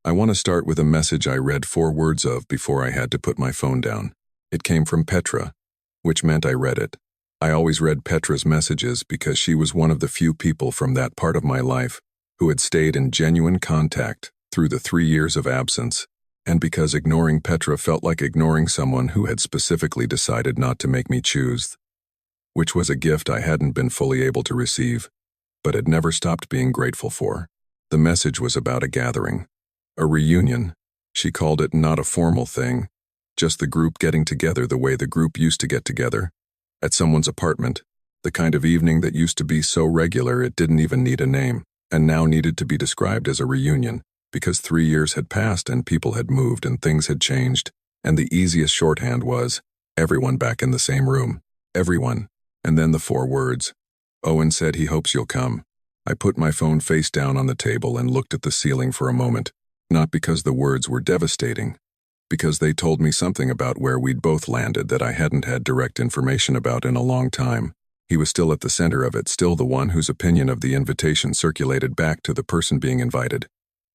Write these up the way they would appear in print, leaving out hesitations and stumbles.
I want to start with a message I read 4 words of before I had to put my phone down. It came from Petra, which meant I read it. I always read Petra's messages because she was one of the few people from that part of my life who had stayed in genuine contact through the 3 years of absence, and because ignoring Petra felt like ignoring someone who had specifically decided not to make me choose, which was a gift I hadn't been fully able to receive, but had never stopped being grateful for. The message was about a gathering, a reunion. She called it not a formal thing, just the group getting together the way the group used to get together, at someone's apartment, the kind of evening that used to be so regular it didn't even need a name, and now needed to be described as a reunion, because 3 years had passed and people had moved and things had changed, and the easiest shorthand was, everyone back in the same room, everyone, and then the 4 words. Owen said he hopes you'll come. I put my phone face down on the table and looked at the ceiling for a moment, not because the words were devastating, because they told me something about where we'd both landed that I hadn't had direct information about in a long time. He was still at the center of it, still the one whose opinion of the invitation circulated back to the person being invited.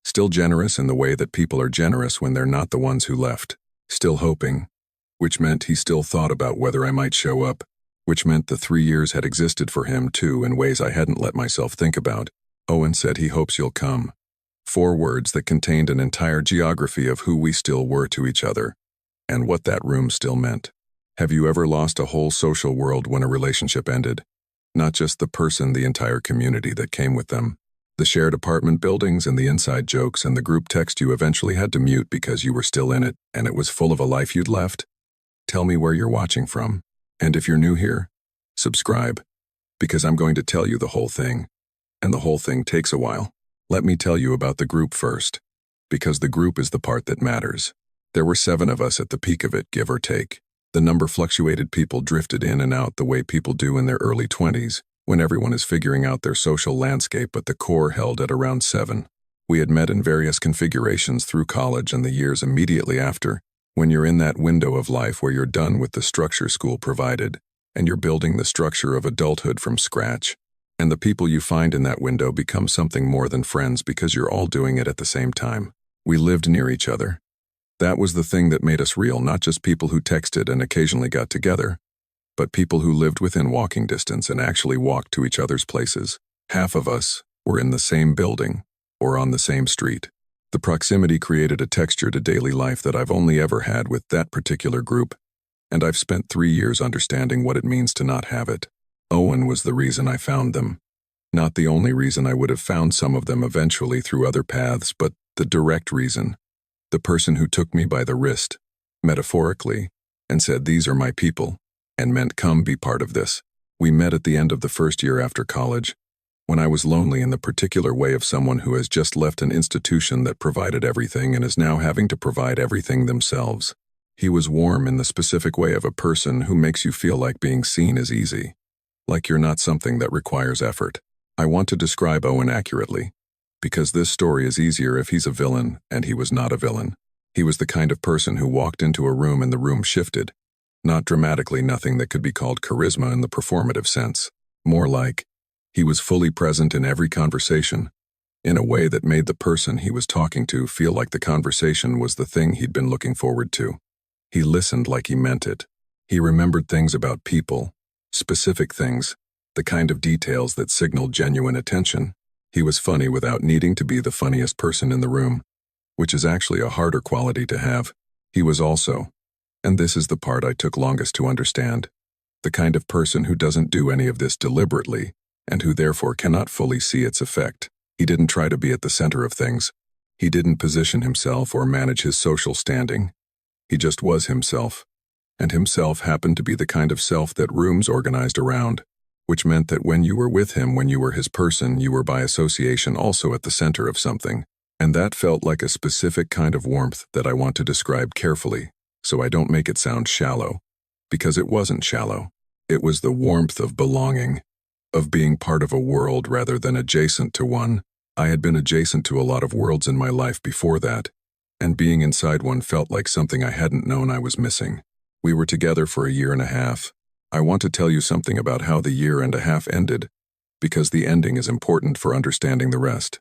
Still generous in the way that people are generous when they're not the ones who left. Still hoping, which meant he still thought about whether I might show up, which meant the 3 years had existed for him too in ways I hadn't let myself think about. Owen said he hopes you'll come. 4 words that contained an entire geography of who we still were to each other, and what that room still meant. Have you ever lost a whole social world when a relationship ended? Not just the person, the entire community that came with them. The shared apartment buildings and the inside jokes and the group text you eventually had to mute because you were still in it and it was full of a life you'd left? Tell me where you're watching from. And if you're new here, subscribe, because I'm going to tell you the whole thing. And the whole thing takes a while. Let me tell you about the group first, because the group is the part that matters. There were 7 of us at the peak of it, give or take. The number fluctuated, people drifted in and out the way people do in their early 20s, when everyone is figuring out their social landscape, but the core held at around 7. We had met in various configurations through college and the years immediately after, when you're in that window of life where you're done with the structure school provided, and you're building the structure of adulthood from scratch. And the people you find in that window become something more than friends because you're all doing it at the same time. We lived near each other. That was the thing that made us real, not just people who texted and occasionally got together, but people who lived within walking distance and actually walked to each other's places. Half of us were in the same building or on the same street. The proximity created a texture to daily life that I've only ever had with that particular group, and I've spent 3 years understanding what it means to not have it. Owen was the reason I found them. Not the only reason. I would have found some of them eventually through other paths, but the direct reason. The person who took me by the wrist, metaphorically, and said, "These are my people," and meant, "Come be part of this." We met at the end of the first year after college, when I was lonely in the particular way of someone who has just left an institution that provided everything and is now having to provide everything themselves. He was warm in the specific way of a person who makes you feel like being seen is easy. Like you're not something that requires effort. I want to describe Owen accurately, because this story is easier if he's a villain, and he was not a villain. He was the kind of person who walked into a room and the room shifted. Not dramatically, nothing that could be called charisma in the performative sense. More like, he was fully present in every conversation, in a way that made the person he was talking to feel like the conversation was the thing he'd been looking forward to. He listened like he meant it. He remembered things about people, specific things, the kind of details that signaled genuine attention. He was funny without needing to be the funniest person in the room, which is actually a harder quality to have. He was also, and this is the part I took longest to understand, the kind of person who doesn't do any of this deliberately, and who therefore cannot fully see its effect. He didn't try to be at the center of things. He didn't position himself or manage his social standing. He just was himself. And himself happened to be the kind of self that rooms organized around, which meant that when you were with him, when you were his person, you were by association also at the center of something. And that felt like a specific kind of warmth that I want to describe carefully, so I don't make it sound shallow, because it wasn't shallow. It was the warmth of belonging, of being part of a world rather than adjacent to one. I had been adjacent to a lot of worlds in my life before that, and being inside one felt like something I hadn't known I was missing. We were together for a year and a half. I want to tell you something about how the year and a half ended, because the ending is important for understanding the rest.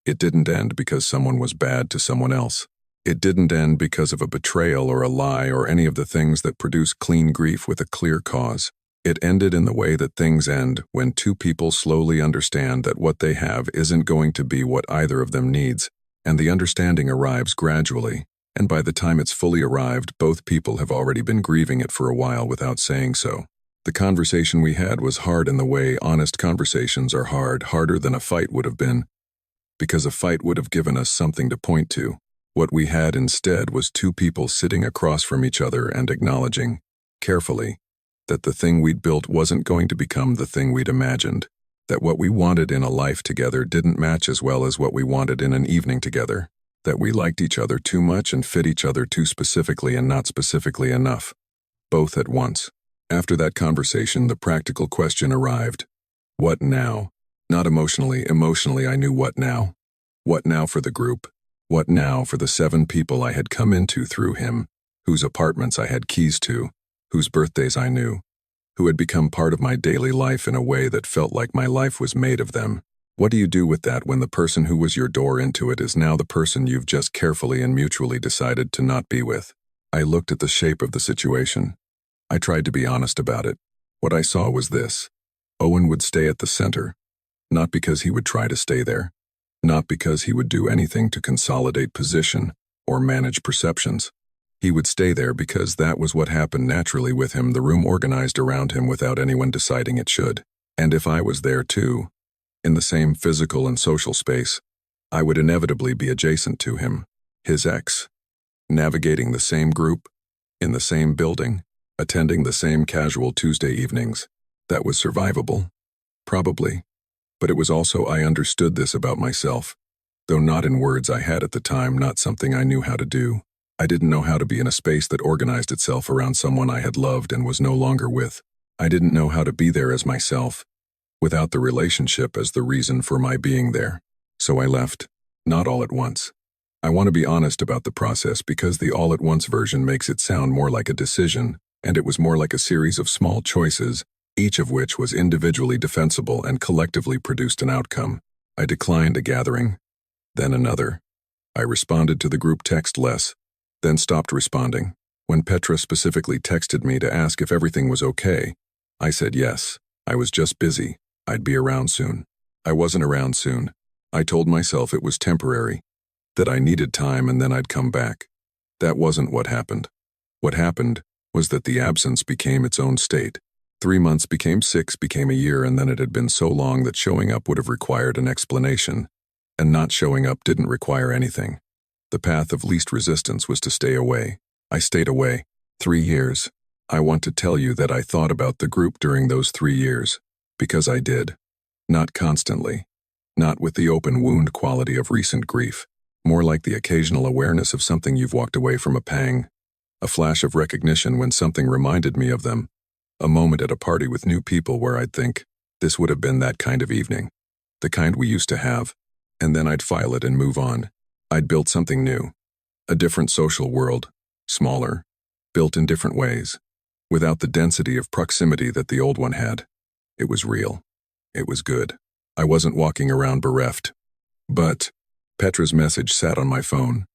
It didn't end because someone was bad to someone else. It didn't end because of a betrayal or a lie or any of the things that produce clean grief with a clear cause. It ended in the way that things end when two people slowly understand that what they have isn't going to be what either of them needs, and the understanding arrives gradually, and by the time it's fully arrived, both people have already been grieving it for a while without saying so. The conversation we had was hard in the way honest conversations are hard, harder than a fight would have been, because a fight would have given us something to point to. What we had instead was two people sitting across from each other and acknowledging, carefully, that the thing we'd built wasn't going to become the thing we'd imagined, that what we wanted in a life together didn't match as well as what we wanted in an evening together, that we liked each other too much and fit each other too specifically and not specifically enough, both at once. After that conversation, the practical question arrived. What now? Not emotionally. Emotionally, I knew what now. What now for the group? What now for the 7 people I had come into through him, whose apartments I had keys to, whose birthdays I knew, who had become part of my daily life in a way that felt like my life was made of them? What do you do with that when the person who was your door into it is now the person you've just carefully and mutually decided to not be with? I looked at the shape of the situation. I tried to be honest about it. What I saw was this. Owen would stay at the center, not because he would try to stay there, not because he would do anything to consolidate position or manage perceptions. He would stay there because that was what happened naturally with him, the room organized around him without anyone deciding it should. And if I was there too, in the same physical and social space, I would inevitably be adjacent to him, his ex, navigating the same group, in the same building, attending the same casual Tuesday evenings. That was survivable. Probably. But it was also I understood this about myself, though not in words I had at the time, not something I knew how to do. I didn't know how to be in a space that organized itself around someone I had loved and was no longer with. I didn't know how to be there as myself, without the relationship as the reason for my being there. So I left, not all at once. I want to be honest about the process because the all-at-once version makes it sound more like a decision, and it was more like a series of small choices, each of which was individually defensible and collectively produced an outcome. I declined a gathering, then another. I responded to the group text less, then stopped responding. When Petra specifically texted me to ask if everything was okay, I said yes. I was just busy. I'd be around soon. I wasn't around soon. I told myself it was temporary, that I needed time and then I'd come back. That wasn't what happened. What happened was that the absence became its own state. 3 months became 6, became a year, and then it had been so long that showing up would have required an explanation, and not showing up didn't require anything. The path of least resistance was to stay away. I stayed away. 3 years. I want to tell you that I thought about the group during those 3 years, because I did. Not constantly. Not with the open wound quality of recent grief. More like the occasional awareness of something you've walked away from, a pang. A flash of recognition when something reminded me of them. A moment at a party with new people where I'd think, this would have been that kind of evening. The kind we used to have. And then I'd file it and move on. I'd built something new. A different social world. Smaller. Built in different ways. Without the density of proximity that the old one had. It was real. It was good. I wasn't walking around bereft. But Petra's message sat on my phone.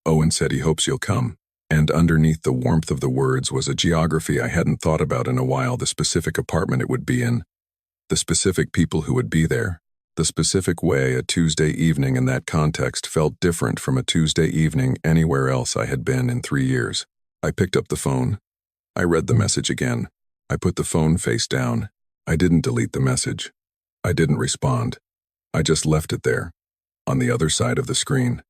Owen said he hopes you'll come. And underneath the warmth of the words was a geography I hadn't thought about in a while, the specific apartment it would be in, the specific people who would be there, the specific way a Tuesday evening in that context felt different from a Tuesday evening anywhere else I had been in 3 years. I picked up the phone. I read the message again. I put the phone face down. I didn't delete the message. I didn't respond. I just left it there, on the other side of the screen,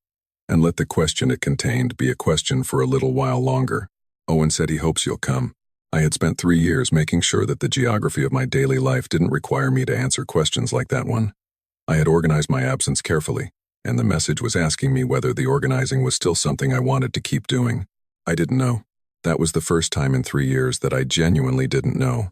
and let the question it contained be a question for a little while longer. Owen said he hopes you'll come. I had spent 3 years making sure that the geography of my daily life didn't require me to answer questions like that one. I had organized my absence carefully, and the message was asking me whether the organizing was still something I wanted to keep doing. I didn't know. That was the first time in 3 years that I genuinely didn't know.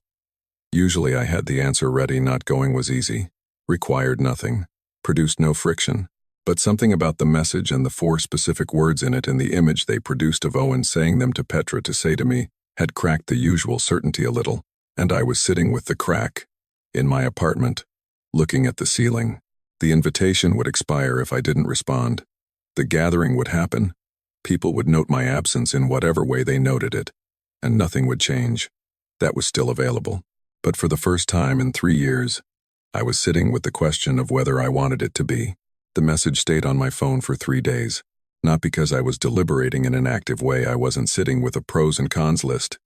Usually I had the answer ready. Not going was easy, required nothing, produced no friction. But something about the message and the 4 specific words in it and the image they produced of Owen saying them to Petra to say to me had cracked the usual certainty a little, and I was sitting with the crack, in my apartment, looking at the ceiling, The invitation would expire if I didn't respond. The gathering would happen. People would note my absence in whatever way they noted it, and nothing would change. That was still available. But for the first time in 3 years, I was sitting with the question of whether I wanted it to be. The message stayed on my phone for 3 days. Not because I was deliberating in an active way. I wasn't sitting with a pros and cons list.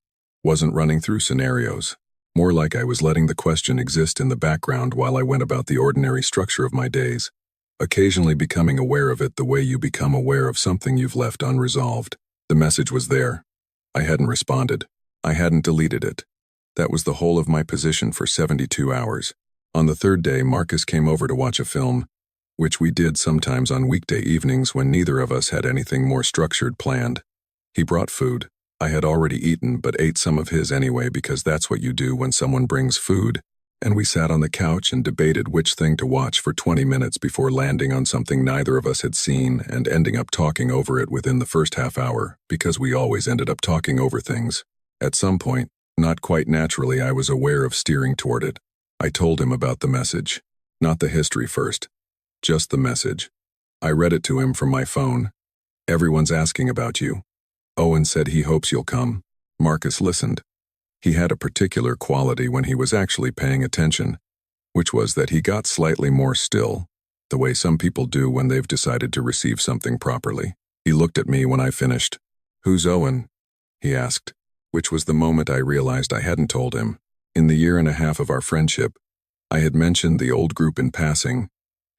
Wasn't running through scenarios. More like I was letting the question exist in the background while I went about the ordinary structure of my days, occasionally becoming aware of it the way you become aware of something you've left unresolved. The message was there. I hadn't responded. I hadn't deleted it. That was the whole of my position for 72 hours. On the third day, Marcus came over to watch a film, which we did sometimes on weekday evenings when neither of us had anything more structured planned. He brought food. I had already eaten but ate some of his anyway because that's what you do when someone brings food, and we sat on the couch and debated which thing to watch for 20 minutes before landing on something neither of us had seen and ending up talking over it within the first half hour because we always ended up talking over things. At some point, not quite naturally, I was aware of steering toward it. I told him about the message. Not the history first. Just the message. I read it to him from my phone. Everyone's asking about you. Owen said he hopes you'll come. Marcus listened. He had a particular quality when he was actually paying attention, which was that he got slightly more still, the way some people do when they've decided to receive something properly. He looked at me when I finished. "Who's Owen?" he asked, which was the moment I realized I hadn't told him. In the year and a half of our friendship, I had mentioned the old group in passing,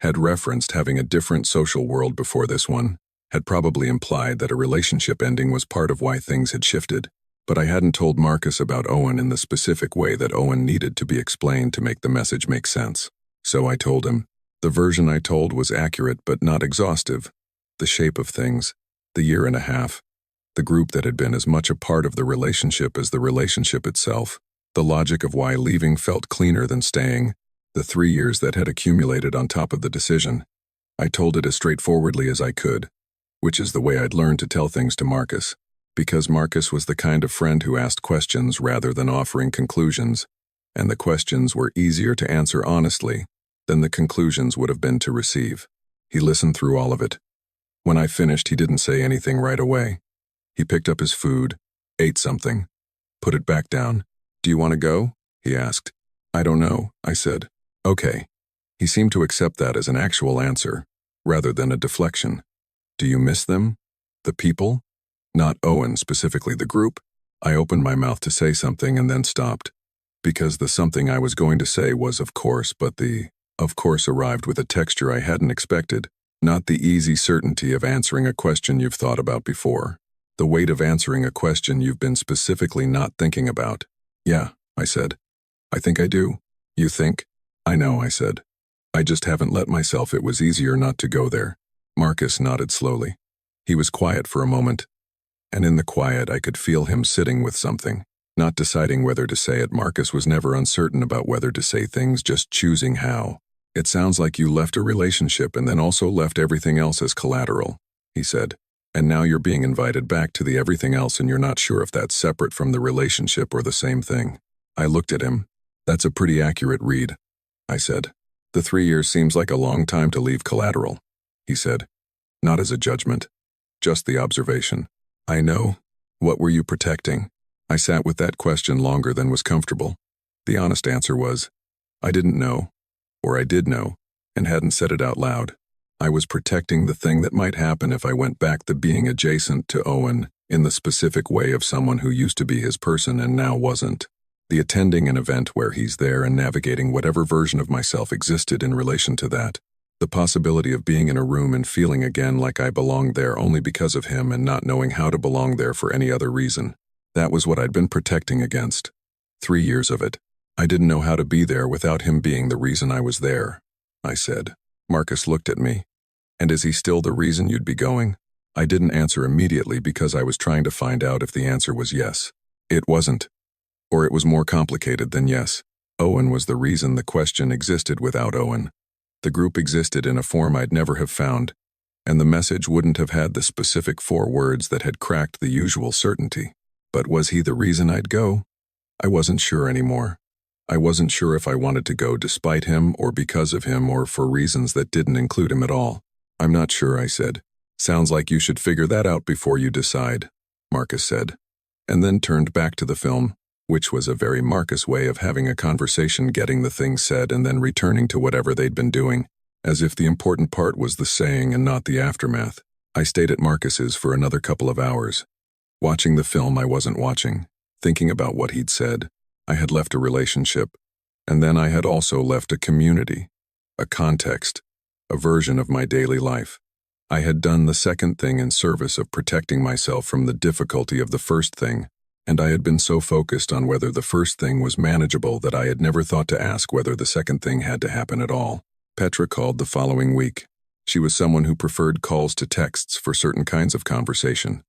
had referenced having a different social world before this one, had probably implied that a relationship ending was part of why things had shifted, but I hadn't told Marcus about Owen in the specific way that Owen needed to be explained to make the message make sense. So I told him. The version I told was accurate but not exhaustive. The shape of things, the year and a half, the group that had been as much a part of the relationship as the relationship itself, the logic of why leaving felt cleaner than staying, the 3 years that had accumulated on top of the decision. I told it as straightforwardly as I could, which is the way I'd learned to tell things to Marcus, because Marcus was the kind of friend who asked questions rather than offering conclusions, and the questions were easier to answer honestly than the conclusions would have been to receive. He listened through all of it. When I finished, he didn't say anything right away. He picked up his food, ate something, put it back down. "Do you want to go?" he asked. "I don't know," I said. "Okay." He seemed to accept that as an actual answer, rather than a deflection. "Do you miss them? The people?" Not Owen, specifically the group. I opened my mouth to say something and then stopped, because the something I was going to say was of course, but the of course arrived with a texture I hadn't expected, not the easy certainty of answering a question you've thought about before, the weight of answering a question you've been specifically not thinking about. "Yeah," I said. "I think I do." "You think?" "I know," I said. "I just haven't let myself. It was easier not to go there." Marcus nodded slowly. He was quiet for a moment, and in the quiet I could feel him sitting with something, not deciding whether to say it. Marcus was never uncertain about whether to say things, just choosing how. "It sounds like you left a relationship and then also left everything else as collateral," he said. "And now you're being invited back to the everything else and you're not sure if that's separate from the relationship or the same thing." I looked at him. "That's a pretty accurate read," I said. "The 3 years seems like a long time to leave collateral," he said. Not as a judgment, just the observation. "I know. What were you protecting?" I sat with that question longer than was comfortable. The honest answer was, I didn't know, or I did know, and hadn't said it out loud. I was protecting the thing that might happen if I went back to being adjacent to Owen in the specific way of someone who used to be his person and now wasn't. The attending an event where he's there and navigating whatever version of myself existed in relation to that. The possibility of being in a room and feeling again like I belonged there only because of him and not knowing how to belong there for any other reason. That was what I'd been protecting against. 3 years of it. I didn't know how to be there without him being the reason I was there, I said. Marcus looked at me. "And is he still the reason you'd be going?" I didn't answer immediately because I was trying to find out if the answer was yes. It wasn't. Or it was more complicated than yes. Owen was the reason the question existed without Owen. The group existed in a form I'd never have found, and the message wouldn't have had the specific 4 words that had cracked the usual certainty. But was he the reason I'd go? I wasn't sure anymore. I wasn't sure if I wanted to go despite him or because of him or for reasons that didn't include him at all. I'm not sure, I said. Sounds like you should figure that out before you decide, Marcus said, and then turned back to the film, which was a very Marcus way of having a conversation, getting the thing said and then returning to whatever they'd been doing, as if the important part was the saying and not the aftermath. I stayed at Marcus's for another couple of hours, watching the film I wasn't watching, thinking about what he'd said. I had left a relationship, and then I had also left a community, a context, a version of my daily life. I had done the second thing in service of protecting myself from the difficulty of the first thing, and I had been so focused on whether the first thing was manageable that I had never thought to ask whether the second thing had to happen at all. Petra called the following week. She was someone who preferred calls to texts for certain kinds of conversation.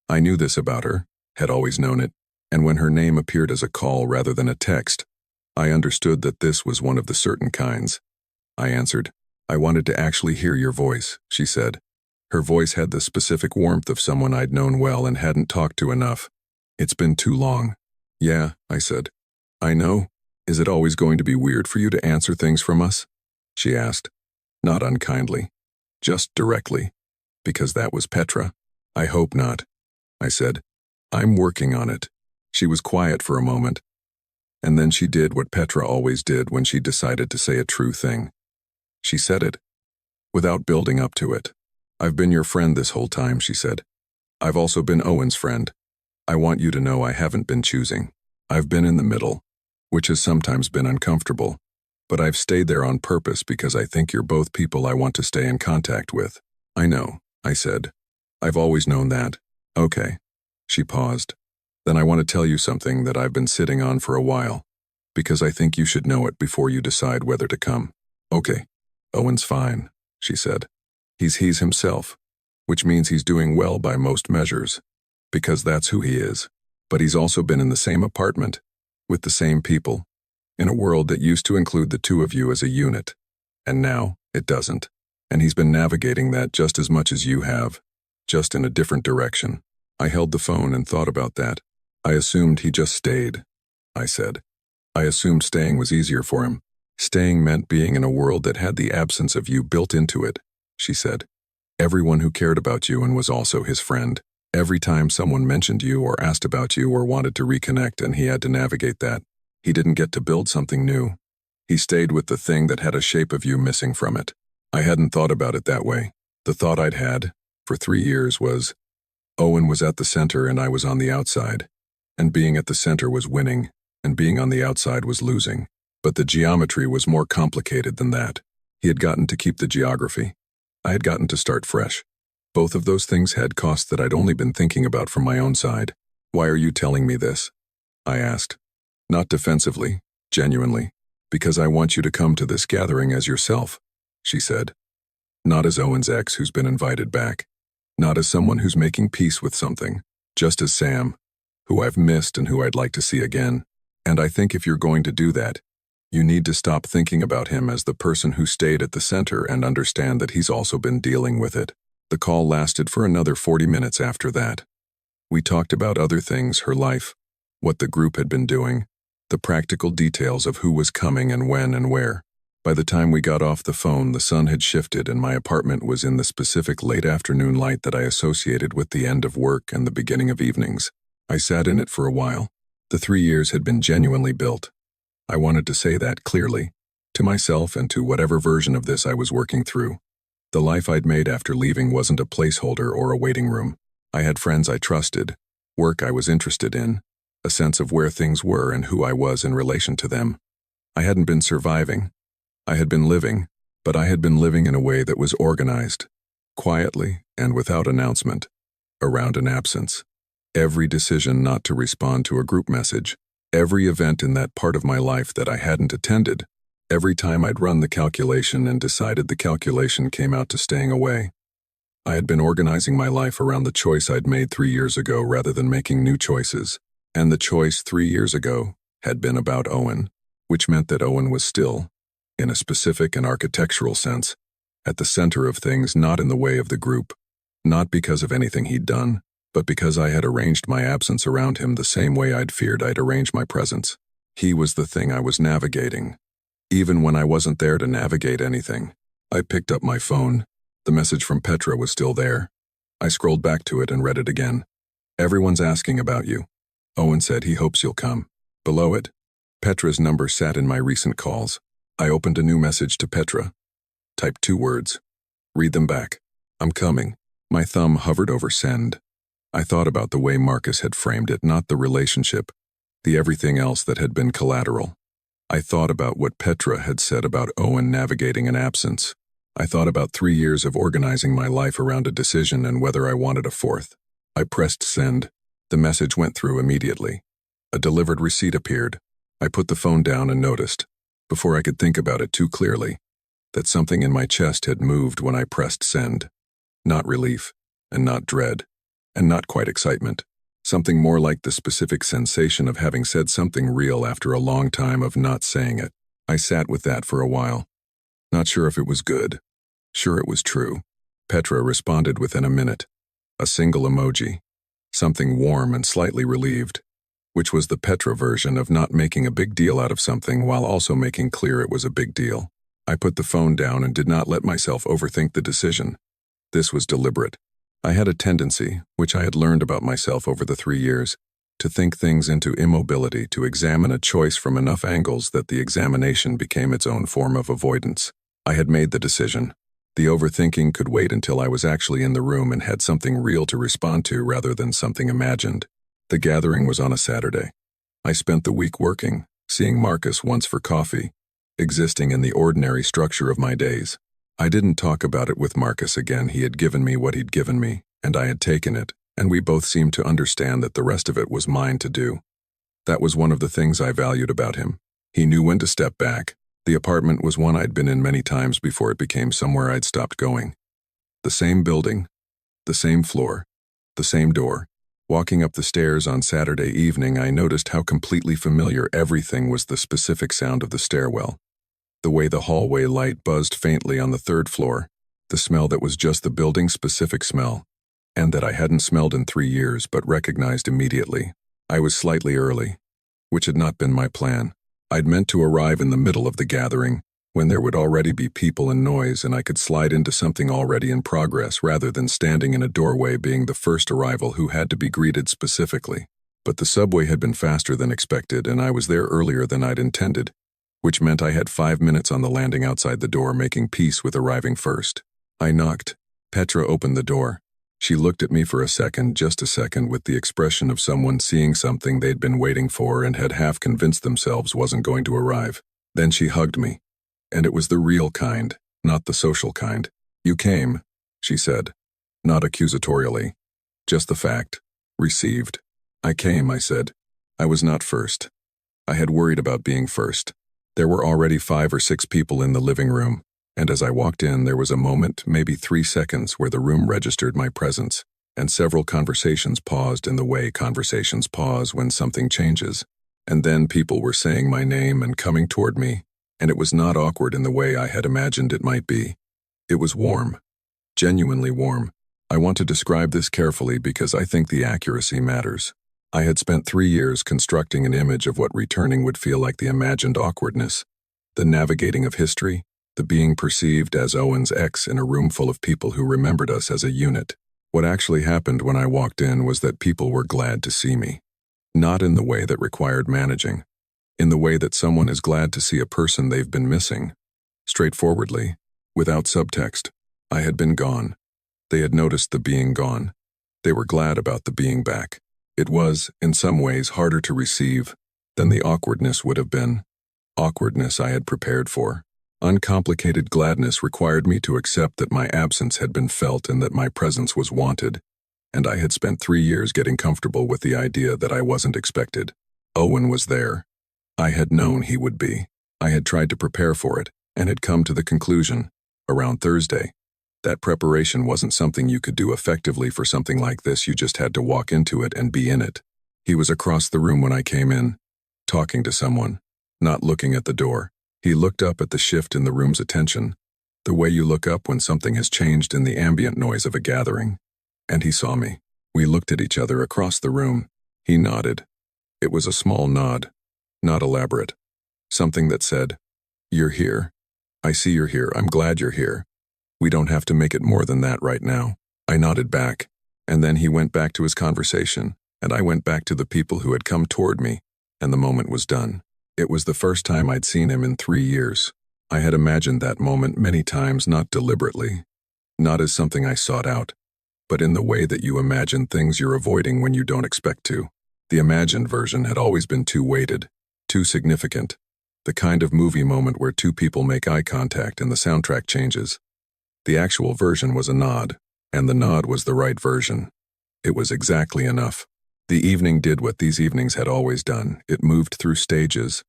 I knew this about her, had always known it, and when her name appeared as a call rather than a text, I understood that this was one of the certain kinds. I answered. I wanted to actually hear your voice, she said. Her voice had the specific warmth of someone I'd known well and hadn't talked to enough. It's been too long. Yeah, I said. I know. Is it always going to be weird for you to answer things from us? She asked. Not unkindly. Just directly. Because that was Petra. I hope not. I said. I'm working on it. She was quiet for a moment. And then she did what Petra always did when she decided to say a true thing. She said it, without building up to it. I've been your friend this whole time, she said. I've also been Owen's friend. I want you to know I haven't been choosing. I've been in the middle, which has sometimes been uncomfortable, but I've stayed there on purpose because I think you're both people I want to stay in contact with. I know, I said. I've always known that. Okay. She paused. Then I want to tell you something that I've been sitting on for a while, because I think you should know it before you decide whether to come. Okay. Owen's fine, she said. He's himself, which means he's doing well by most measures, because that's who he is. But he's also been in the same apartment, with the same people, in a world that used to include the two of you as a unit, and now it doesn't. And he's been navigating that just as much as you have, just in a different direction. I held the phone and thought about that. I assumed he just stayed, I said. I assumed staying was easier for him. Staying meant being in a world that had the absence of you built into it, she said. Everyone who cared about you and was also his friend. Every time someone mentioned you or asked about you or wanted to reconnect and he had to navigate that, he didn't get to build something new. He stayed with the thing that had a shape of you missing from it. I hadn't thought about it that way. The thought I'd had, for 3 years, was, Owen was at the center and I was on the outside. And being at the center was winning, and being on the outside was losing. But the geometry was more complicated than that. He had gotten to keep the geography. I had gotten to start fresh. Both of those things had costs that I'd only been thinking about from my own side. Why are you telling me this? I asked. Not defensively, genuinely, because I want you to come to this gathering as yourself, she said. Not as Owen's ex who's been invited back. Not as someone who's making peace with something. Just as Sam, who I've missed and who I'd like to see again. And I think if you're going to do that, you need to stop thinking about him as the person who stayed at the center and understand that he's also been dealing with it. The call lasted for another 40 minutes after that. We talked about other things, her life, what the group had been doing, the practical details of who was coming and when and where. By the time we got off the phone, the sun had shifted and my apartment was in the specific late afternoon light that I associated with the end of work and the beginning of evenings. I sat in it for a while. The 3 years had been genuinely built. I wanted to say that clearly, to myself and to whatever version of this I was working through. The life I'd made after leaving wasn't a placeholder or a waiting room. I had friends I trusted, work I was interested in, a sense of where things were and who I was in relation to them. I hadn't been surviving. I had been living, but I had been living in a way that was organized, quietly and without announcement, around an absence. Every decision not to respond to a group message, every event in that part of my life that I hadn't attended, every time I'd run the calculation and decided the calculation came out to staying away. I had been organizing my life around the choice I'd made 3 years ago rather than making new choices, and the choice 3 years ago had been about Owen, which meant that Owen was still, in a specific and architectural sense, at the center of things, not in the way of the group, not because of anything he'd done, but because I had arranged my absence around him the same way I'd feared I'd arrange my presence. He was the thing I was navigating. Even when I wasn't there to navigate anything, I picked up my phone. The message from Petra was still there. I scrolled back to it and read it again. Everyone's asking about you. Owen said he hopes you'll come. Below it, Petra's number sat in my recent calls. I opened a new message to Petra. Typed 2 words. Read them back. I'm coming. My thumb hovered over send. I thought about the way Marcus had framed it, not the relationship, the everything else that had been collateral. I thought about what Petra had said about Owen navigating an absence. I thought about 3 years of organizing my life around a decision and whether I wanted a 4th. I pressed send. The message went through immediately. A delivered receipt appeared. I put the phone down and noticed, before I could think about it too clearly, that something in my chest had moved when I pressed send. Not relief, and not dread, and not quite excitement. Something more like the specific sensation of having said something real after a long time of not saying it. I sat with that for a while. Not sure if it was good. Sure it was true. Petra responded within a minute. A single emoji. Something warm and slightly relieved, which was the Petra version of not making a big deal out of something while also making clear it was a big deal. I put the phone down and did not let myself overthink the decision. This was deliberate. I had a tendency, which I had learned about myself over the 3 years, to think things into immobility, to examine a choice from enough angles that the examination became its own form of avoidance. I had made the decision. The overthinking could wait until I was actually in the room and had something real to respond to rather than something imagined. The gathering was on a Saturday. I spent the week working, seeing Marcus once for coffee, existing in the ordinary structure of my days. I didn't talk about it with Marcus again. He had given me what he'd given me, and I had taken it, and we both seemed to understand that the rest of it was mine to do. That was one of the things I valued about him. He knew when to step back. The apartment was one I'd been in many times before it became somewhere I'd stopped going. The same building, the same floor, the same door. Walking up the stairs on Saturday evening, I noticed how completely familiar everything was. The specific sound of the stairwell, the way the hallway light buzzed faintly on the 3rd floor, the smell that was just the building-specific smell, and that I hadn't smelled in 3 years but recognized immediately. I was slightly early, which had not been my plan. I'd meant to arrive in the middle of the gathering, when there would already be people and noise and I could slide into something already in progress rather than standing in a doorway being the first arrival who had to be greeted specifically. But the subway had been faster than expected and I was there earlier than I'd intended, which meant I had 5 minutes on the landing outside the door, making peace with arriving first. I knocked. Petra opened the door. She looked at me for a second, just a second, with the expression of someone seeing something they'd been waiting for and had half convinced themselves wasn't going to arrive. Then she hugged me. And it was the real kind, not the social kind. You came, she said. Not accusatorially. Just the fact. Received. I came, I said. I was not first. I had worried about being first. There were already 5 or 6 people in the living room, and as I walked in, there was a moment, maybe 3 seconds, where the room registered my presence, and several conversations paused in the way conversations pause when something changes. And then people were saying my name and coming toward me, and it was not awkward in the way I had imagined it might be. It was warm. Genuinely warm. I want to describe this carefully because I think the accuracy matters. I had spent 3 years constructing an image of what returning would feel like, the imagined awkwardness, the navigating of history, the being perceived as Owen's ex in a room full of people who remembered us as a unit. What actually happened when I walked in was that people were glad to see me. Not in the way that required managing. In the way that someone is glad to see a person they've been missing. Straightforwardly, without subtext. I had been gone. They had noticed the being gone. They were glad about the being back. It was, in some ways, harder to receive than the awkwardness would have been. Awkwardness I had prepared for. Uncomplicated gladness required me to accept that my absence had been felt and that my presence was wanted, and I had spent 3 years getting comfortable with the idea that I wasn't expected. Owen was there. I had known he would be. I had tried to prepare for it, and had come to the conclusion, around Thursday, that preparation wasn't something you could do effectively for something like this. You just had to walk into it and be in it. He was across the room when I came in, talking to someone, not looking at the door. He looked up at the shift in the room's attention, the way you look up when something has changed in the ambient noise of a gathering. And he saw me. We looked at each other across the room. He nodded. It was a small nod. not elaborate. Something that said, "You're here. I see you're here. I'm glad you're here. We don't have to make it more than that right now." I nodded back, and then he went back to his conversation, and I went back to the people who had come toward me, and the moment was done. It was the first time I'd seen him in 3 years. I had imagined that moment many times, not deliberately, not as something I sought out, but in the way that you imagine things you're avoiding when you don't expect to. The imagined version had always been too weighted, too significant, the kind of movie moment where two people make eye contact and the soundtrack changes. The actual version was a nod, and the nod was the right version. It was exactly enough. The evening did what these evenings had always done. It moved through stages.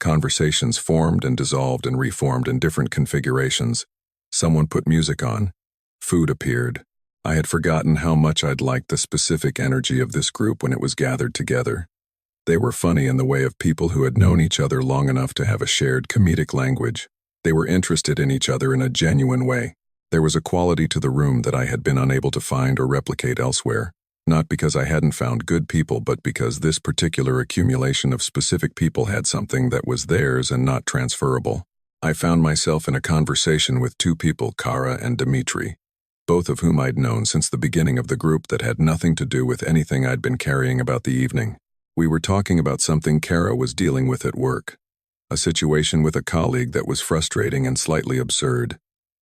Conversations formed and dissolved and reformed in different configurations. Someone put music on. Food appeared. I had forgotten how much I'd liked the specific energy of this group when it was gathered together. They were funny in the way of people who had known each other long enough to have a shared comedic language. They were interested in each other in a genuine way. There was a quality to the room that I had been unable to find or replicate elsewhere, not because I hadn't found good people, but because this particular accumulation of specific people had something that was theirs and not transferable. I found myself in a conversation with two people, Kara and Dimitri, both of whom I'd known since the beginning of the group, that had nothing to do with anything I'd been carrying about the evening. We were talking about something Kara was dealing with at work, a situation with a colleague that was frustrating and slightly absurd,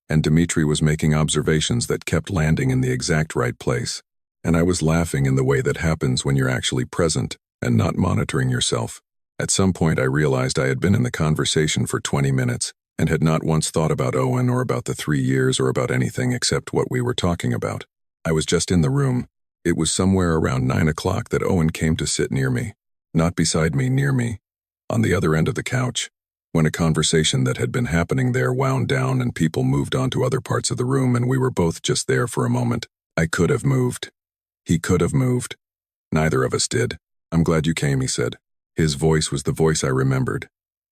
and Dimitri was making observations that kept landing in the exact right place, and I was laughing in the way that happens when you're actually present and not monitoring yourself. At some point I realized I had been in the conversation for 20 minutes, and had not once thought about Owen or about the 3 years or about anything except what we were talking about. I was just in the room. It was somewhere around 9 o'clock that Owen came to sit near me, not beside me, near me, on the other end of the couch, when a conversation that had been happening there wound down and people moved on to other parts of the room, and we were both just there for a moment. I could have moved. He could have moved. Neither of us did. "I'm glad you came," he said. His voice was the voice I remembered.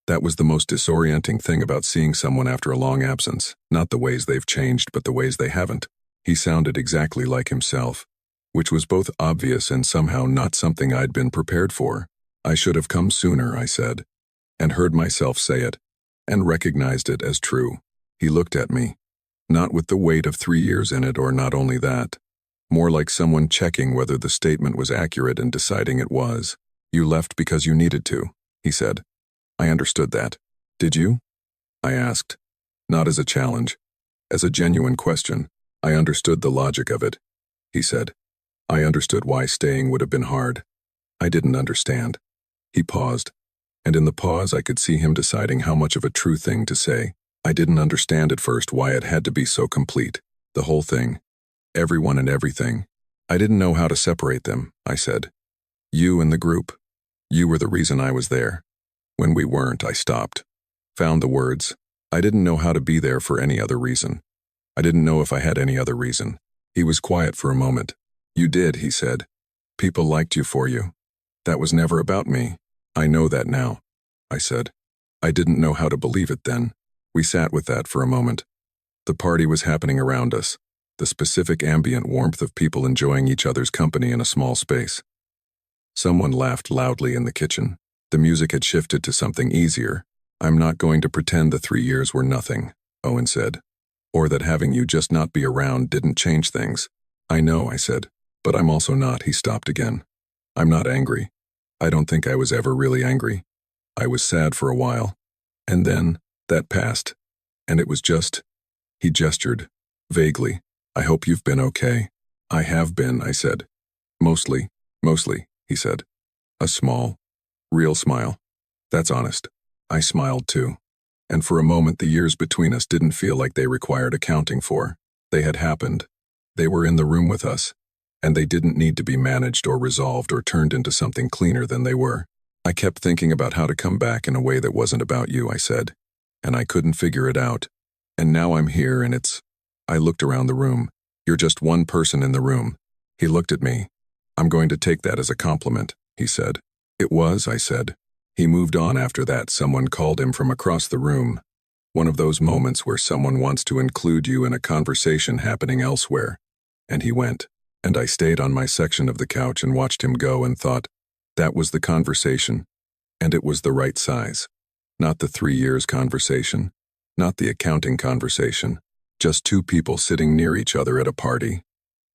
That was the most disorienting thing about seeing someone after a long absence, not the ways they've changed, but the ways they haven't. He sounded exactly like himself, which was both obvious and somehow not something I'd been prepared for. "I should have come sooner," I said, and heard myself say it, and recognized it as true. He looked at me, not with the weight of 3 years in it, or not only that, more like someone checking whether the statement was accurate and deciding it was. "You left because you needed to," he said. I understood that. "Did you?" I asked, not as a challenge, as a genuine question. I understood the logic of it, he said. I understood why staying would have been hard. I didn't understand. He paused, and in the pause I could see him deciding how much of a true thing to say. I didn't understand at first why it had to be so complete, the whole thing, everyone and everything. I didn't know how to separate them, I said. You and the group. You were the reason I was there. When we weren't, I stopped. Found the words. I didn't know how to be there for any other reason. I didn't know if I had any other reason. He was quiet for a moment. You did, he said. People liked you for you. That was never about me. I know that now, I said. I didn't know how to believe it then. We sat with that for a moment. The party was happening around us, the specific ambient warmth of people enjoying each other's company in a small space. Someone laughed loudly in the kitchen. The music had shifted to something easier. I'm not going to pretend the 3 years were nothing, Owen said. Or that having you just not be around didn't change things. I know, I said. But I'm also not, he stopped again. I'm not angry. I don't think I was ever really angry. I was sad for a while. And then, that passed. And it was just, he gestured, vaguely. I hope you've been okay. I have been, I said. Mostly, he said. A small, real smile. That's honest. I smiled too. And for a moment the years between us didn't feel like they required accounting for. They had happened. They were in the room with us. And they didn't need to be managed or resolved or turned into something cleaner than they were. I kept thinking about how to come back in a way that wasn't about you, I said. And I couldn't figure it out. And now I'm here and it's... I looked around the room. You're just one person in the room. He looked at me. I'm going to take that as a compliment, he said. It was, I said. He moved on after that. Someone called him from across the room. One of those moments where someone wants to include you in a conversation happening elsewhere. And he went. And I stayed on my section of the couch and watched him go and thought, that was the conversation. And it was the right size. Not the 3 years conversation, not the accounting conversation, just two people sitting near each other at a party,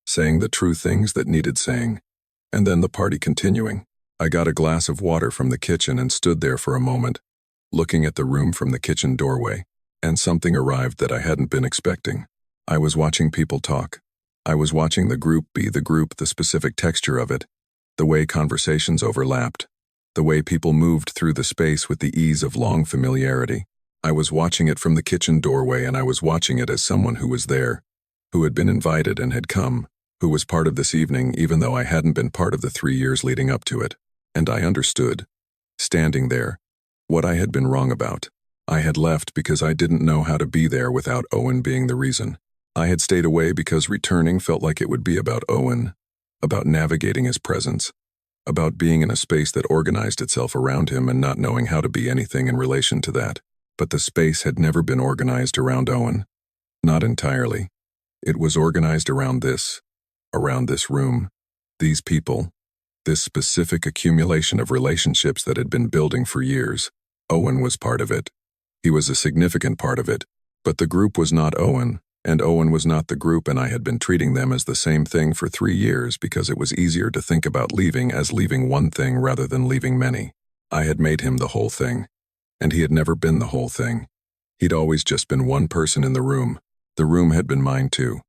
saying the true things that needed saying, and then the party continuing. I got a glass of water from the kitchen and stood there for a moment, looking at the room from the kitchen doorway, and something arrived that I hadn't been expecting. I was watching people talk. I was watching the group be the group, the specific texture of it, the way conversations overlapped, the way people moved through the space with the ease of long familiarity. I was watching it from the kitchen doorway, and I was watching it as someone who was there, who had been invited and had come, who was part of this evening even though I hadn't been part of the 3 years leading up to it. And I understood, standing there, what I had been wrong about. I had left because I didn't know how to be there without Owen being the reason. I had stayed away because returning felt like it would be about Owen, about navigating his presence, about being in a space that organized itself around him and not knowing how to be anything in relation to that. But the space had never been organized around Owen. Not entirely. It was organized around this room, these people, this specific accumulation of relationships that had been building for years. Owen was part of it. He was a significant part of it. But the group was not Owen, and Owen was not the group, and I had been treating them as the same thing for 3 years because it was easier to think about leaving as leaving one thing rather than leaving many. I had made him the whole thing, and he had never been the whole thing. He'd always just been one person in the room. The room had been mine too.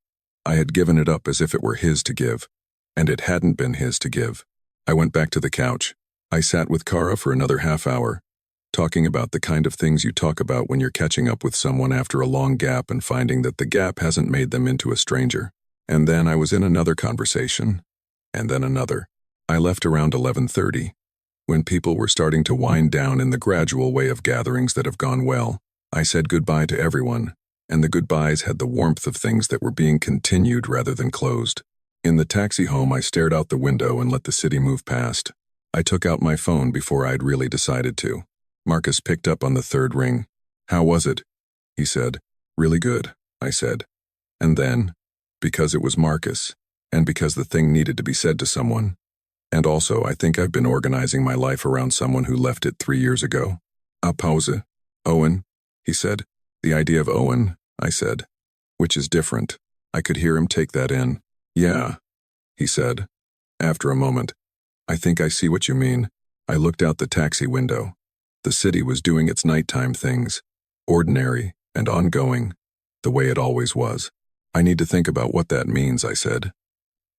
I had given it up as if it were his to give, and it hadn't been his to give. I went back to the couch. I sat with Kara for another half hour, talking about the kind of things you talk about when you're catching up with someone after a long gap and finding that the gap hasn't made them into a stranger. And then I was in another conversation, and then another. I left around 11:30, when people were starting to wind down in the gradual way of gatherings that have gone well. I said goodbye to everyone, and the goodbyes had the warmth of things that were being continued rather than closed. In the taxi home, I stared out the window and let the city move past. I took out my phone before I'd really decided to. Marcus picked up on the third ring. "How was it?" he said. "Really good," I said. And then, because it was Marcus, and because the thing needed to be said to someone, and also I think I've been organizing my life around someone who left it 3 years ago. "A pause. Owen," he said. "The idea of Owen," I said. "Which is different." I could hear him take that in. "Yeah," he said. After a moment, "I think I see what you mean." I looked out the taxi window. The city was doing its nighttime things, ordinary and ongoing, the way it always was. "I need to think about what that means," I said.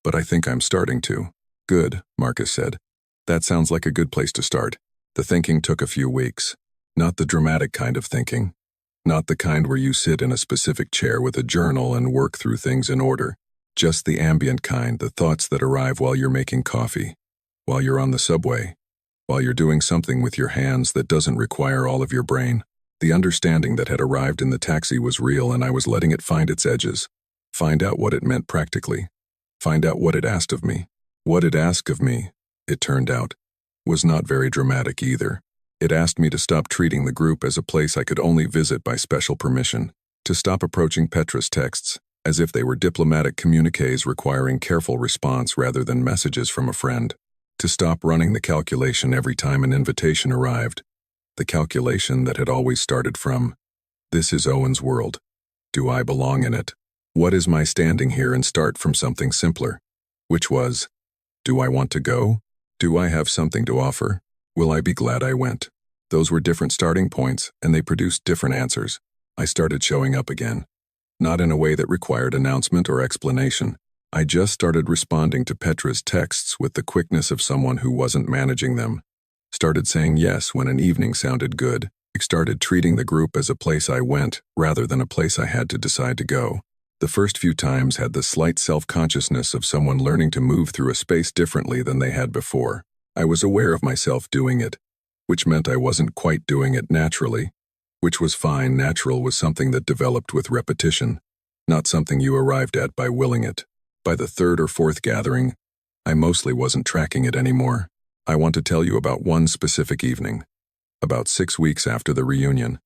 "But I think I'm starting to." "Good," Marcus said. "That sounds like a good place to start." The thinking took a few weeks. Not the dramatic kind of thinking. Not the kind where you sit in a specific chair with a journal and work through things in order. Just the ambient kind, the thoughts that arrive while you're making coffee, while you're on the subway, while you're doing something with your hands that doesn't require all of your brain. The understanding that had arrived in the taxi was real, and I was letting it find its edges. Find out what it meant practically. Find out what it asked of me. What it asked of me, it turned out, was not very dramatic either. It asked me to stop treating the group as a place I could only visit by special permission, to stop approaching Petra's texts as if they were diplomatic communiques requiring careful response rather than messages from a friend, to stop running the calculation every time an invitation arrived, the calculation that had always started from, "This is Owen's world. Do I belong in it? What is my standing here?" and start from something simpler, which was, do I want to go? Do I have something to offer? Will I be glad I went? Those were different starting points, and they produced different answers. I started showing up again. Not in a way that required announcement or explanation. I just started responding to Petra's texts with the quickness of someone who wasn't managing them. Started saying yes when an evening sounded good. Started treating the group as a place I went rather than a place I had to decide to go. The first few times had the slight self-consciousness of someone learning to move through a space differently than they had before. I was aware of myself doing it, which meant I wasn't quite doing it naturally, which was fine. Natural was something that developed with repetition, not something you arrived at by willing it. By the third or fourth gathering, I mostly wasn't tracking it anymore. I want to tell you about one specific evening, about 6 weeks after the reunion,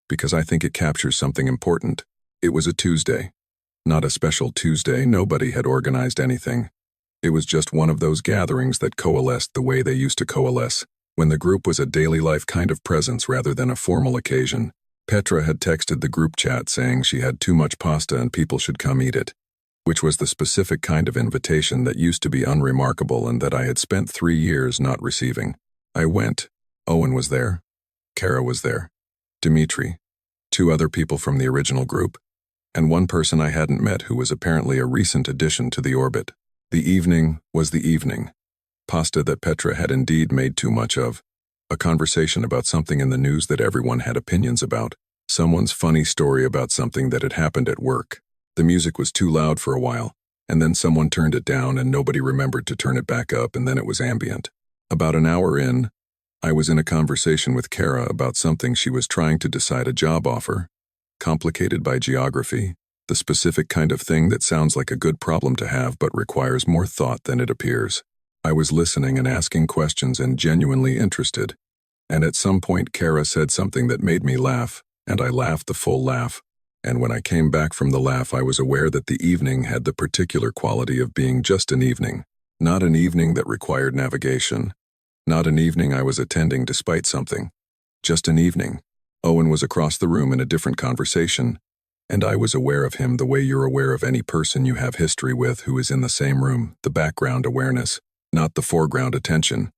because I think it captures something important. It was a Tuesday. Not a special Tuesday, nobody had organized anything. It was just one of those gatherings that coalesced the way they used to coalesce. When the group was a daily life kind of presence rather than a formal occasion, Petra had texted the group chat saying she had too much pasta and people should come eat it, which was the specific kind of invitation that used to be unremarkable and that I had spent 3 years not receiving. I went. Owen was there. Kara was there. Dimitri. 2 other people from the original group. And 1 person I hadn't met who was apparently a recent addition to the orbit. The evening was the evening. Pasta that Petra had indeed made too much of. A conversation about something in the news that everyone had opinions about. Someone's funny story about something that had happened at work. The music was too loud for a while, and then someone turned it down and nobody remembered to turn it back up, and then it was ambient. About an hour in, I was in a conversation with Kara about something she was trying to decide a job offer. Complicated by geography, the specific kind of thing that sounds like a good problem to have but requires more thought than it appears. I was listening and asking questions and genuinely interested, and at some point Kara said something that made me laugh, and I laughed the full laugh, and when I came back from the laugh I was aware that the evening had the particular quality of being just an evening, not an evening that required navigation, not an evening I was attending despite something, just an evening. Owen was across the room in a different conversation, and I was aware of him the way you're aware of any person you have history with who is in the same room, the background awareness, not the foreground attention.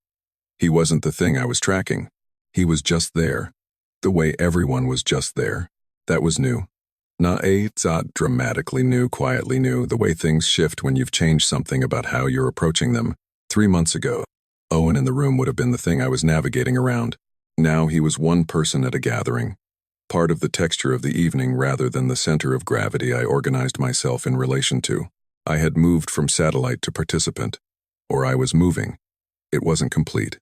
He wasn't the thing I was tracking. He was just there. The way everyone was just there. That was new. Not dramatically new, quietly new, the way things shift when you've changed something about how you're approaching them. 3 months ago, Owen in the room would have been the thing I was navigating around. Now he was one person at a gathering. Part of the texture of the evening rather than the center of gravity I organized myself in relation to. I had moved from satellite to participant. Or I was moving. It wasn't complete.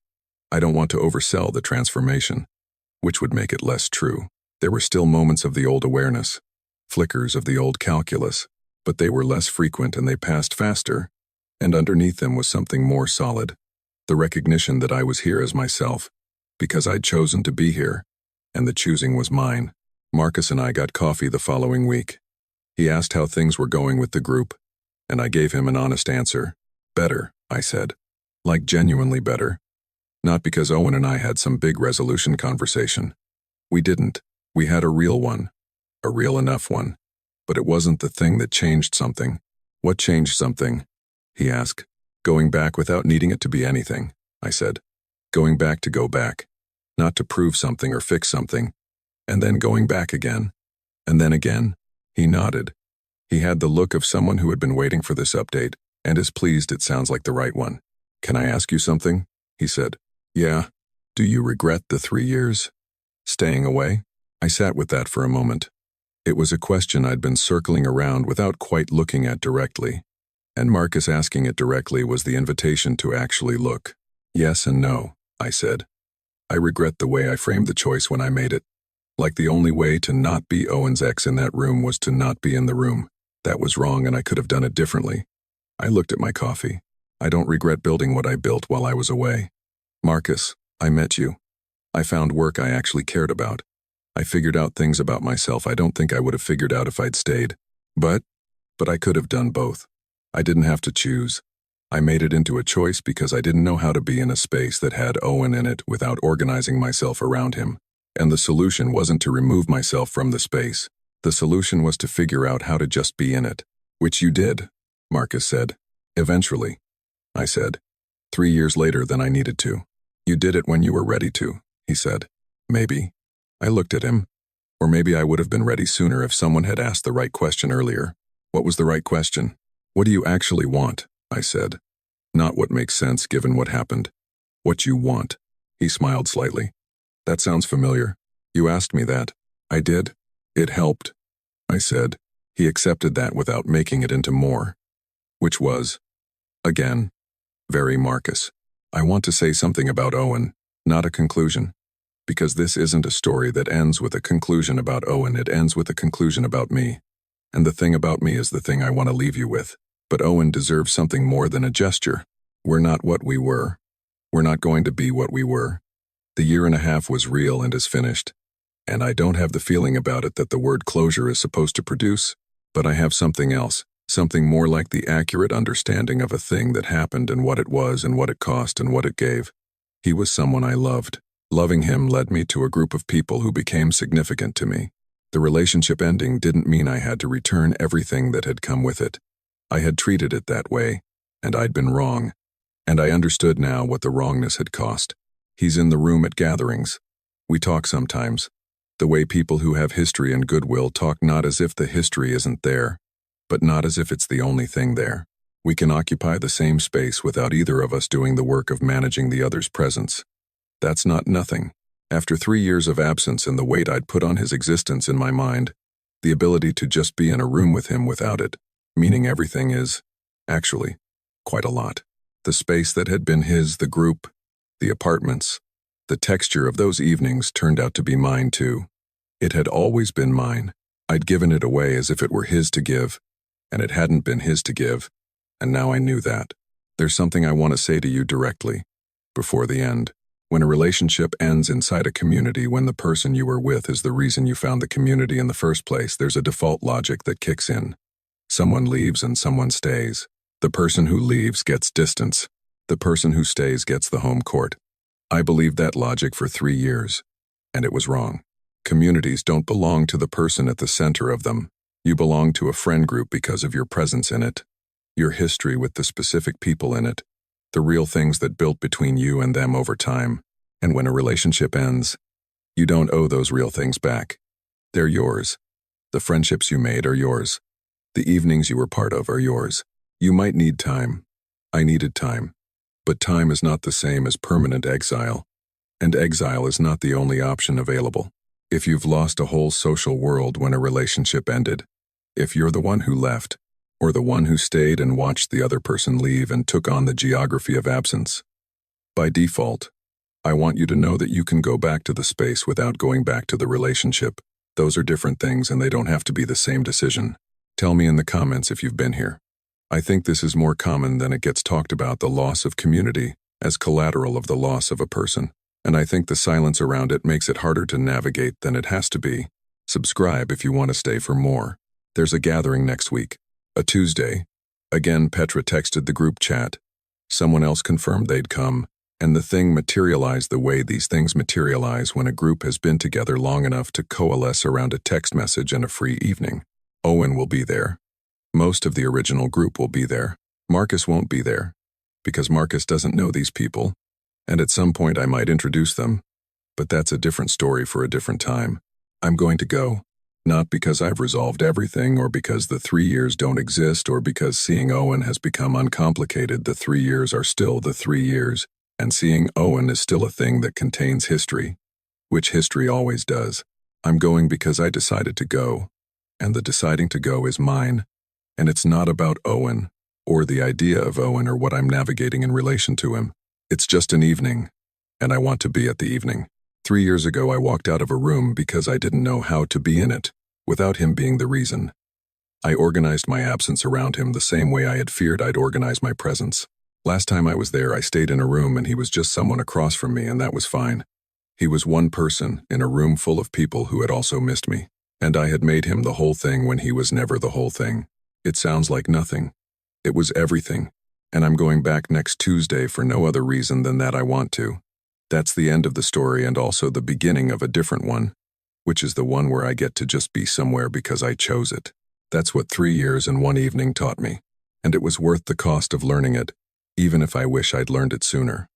I don't want to oversell the transformation, which would make it less true. There were still moments of the old awareness, flickers of the old calculus, but they were less frequent and they passed faster, and underneath them was something more solid. The recognition that I was here as myself, because I'd chosen to be here, and the choosing was mine. Marcus and I got coffee the following week. He asked how things were going with the group, and I gave him an honest answer. Better, I said. Like genuinely better. Not because Owen and I had some big resolution conversation. We didn't. We had a real one. A real enough one. But it wasn't the thing that changed something. What changed something? He asked. Going back without needing it to be anything, I said. Going back to go back. Not to prove something or fix something. And then going back again. And then again. He nodded. He had the look of someone who had been waiting for this update, and is pleased it sounds like the right one. Can I ask you something? He said. Yeah. Do you regret the 3 years? Staying away? I sat with that for a moment. It was a question I'd been circling around without quite looking at directly. And Marcus asking it directly was the invitation to actually look. Yes and no, I said. I regret the way I framed the choice when I made it. Like the only way to not be Owen's ex in that room was to not be in the room. That was wrong and I could have done it differently. I looked at my coffee. I don't regret building what I built while I was away. Marcus, I met you. I found work I actually cared about. I figured out things about myself I don't think I would have figured out if I'd stayed. But I could have done both. I didn't have to choose. I made it into a choice because I didn't know how to be in a space that had Owen in it without organizing myself around him. And the solution wasn't to remove myself from the space. The solution was to figure out how to just be in it. Which you did, Marcus said. Eventually, I said. 3 years later than I needed to. You did it when you were ready to, he said. Maybe. I looked at him. Or maybe I would have been ready sooner if someone had asked the right question earlier. What was the right question? What do you actually want? I said. Not what makes sense given what happened. What you want. He smiled slightly. That sounds familiar. You asked me that. I did. It helped. I said. He accepted that without making it into more. Which was, again, very Marcus. I want to say something about Owen, not a conclusion. Because this isn't a story that ends with a conclusion about Owen, it ends with a conclusion about me. And the thing about me is the thing I want to leave you with. But Owen deserves something more than a gesture. We're not what we were. We're not going to be what we were. The 1.5 years was real and is finished. And I don't have the feeling about it that the word closure is supposed to produce. But I have something else, something more like the accurate understanding of a thing that happened and what it was and what it cost and what it gave. He was someone I loved. Loving him led me to a group of people who became significant to me. The relationship ending didn't mean I had to return everything that had come with it. I had treated it that way, and I'd been wrong. And I understood now what the wrongness had cost. He's in the room at gatherings. We talk sometimes. The way people who have history and goodwill talk, not as if the history isn't there, but not as if it's the only thing there. We can occupy the same space without either of us doing the work of managing the other's presence. That's not nothing. After 3 years of absence and the weight I'd put on his existence in my mind, the ability to just be in a room with him without it, meaning everything is, actually, quite a lot. The space that had been his, the group, the apartments, the texture of those evenings turned out to be mine too. It had always been mine. I'd given it away as if it were his to give, and it hadn't been his to give, and now I knew that. There's something I want to say to you directly, before the end. When a relationship ends inside a community, when the person you were with is the reason you found the community in the first place, there's a default logic that kicks in. Someone leaves and someone stays. The person who leaves gets distance. The person who stays gets the home court. I believed that logic for 3 years, and it was wrong. Communities don't belong to the person at the center of them. You belong to a friend group because of your presence in it, your history with the specific people in it, the real things that built between you and them over time. And when a relationship ends, you don't owe those real things back. They're yours. The friendships you made are yours. The evenings you were part of are yours. You might need time. I needed time. But time is not the same as permanent exile. And exile is not the only option available. If you've lost a whole social world when a relationship ended, if you're the one who left, or the one who stayed and watched the other person leave and took on the geography of absence, by default, I want you to know that you can go back to the space without going back to the relationship. Those are different things and they don't have to be the same decision. Tell me in the comments if you've been here. I think this is more common than it gets talked about, the loss of community as collateral of the loss of a person. And I think the silence around it makes it harder to navigate than it has to be. Subscribe if you want to stay for more. There's a gathering next week, a Tuesday. Again, Petra texted the group chat. Someone else confirmed they'd come, and the thing materialized the way these things materialize when a group has been together long enough to coalesce around a text message and a free evening. Owen will be there. Most of the original group will be there. Marcus won't be there, because Marcus doesn't know these people, and at some point I might introduce them, but that's a different story for a different time. I'm going to go, not because I've resolved everything or because the 3 years don't exist or because seeing Owen has become uncomplicated. The 3 years are still the 3 years, and seeing Owen is still a thing that contains history, which history always does. I'm going because I decided to go, and the deciding to go is mine, and it's not about Owen or the idea of Owen or what I'm navigating in relation to him. It's just an evening, and I want to be at the evening. 3 years ago, I walked out of a room because I didn't know how to be in it, without him being the reason. I organized my absence around him the same way I had feared I'd organize my presence. Last time I was there, I stayed in a room and he was just someone across from me, and that was fine. He was one person in a room full of people who had also missed me, and I had made him the whole thing when he was never the whole thing. It sounds like nothing. It was everything. And I'm going back next Tuesday for no other reason than that I want to. That's the end of the story and also the beginning of a different one, which is the one where I get to just be somewhere because I chose it. That's what 3 years and 1 evening taught me, and it was worth the cost of learning it, even if I wish I'd learned it sooner.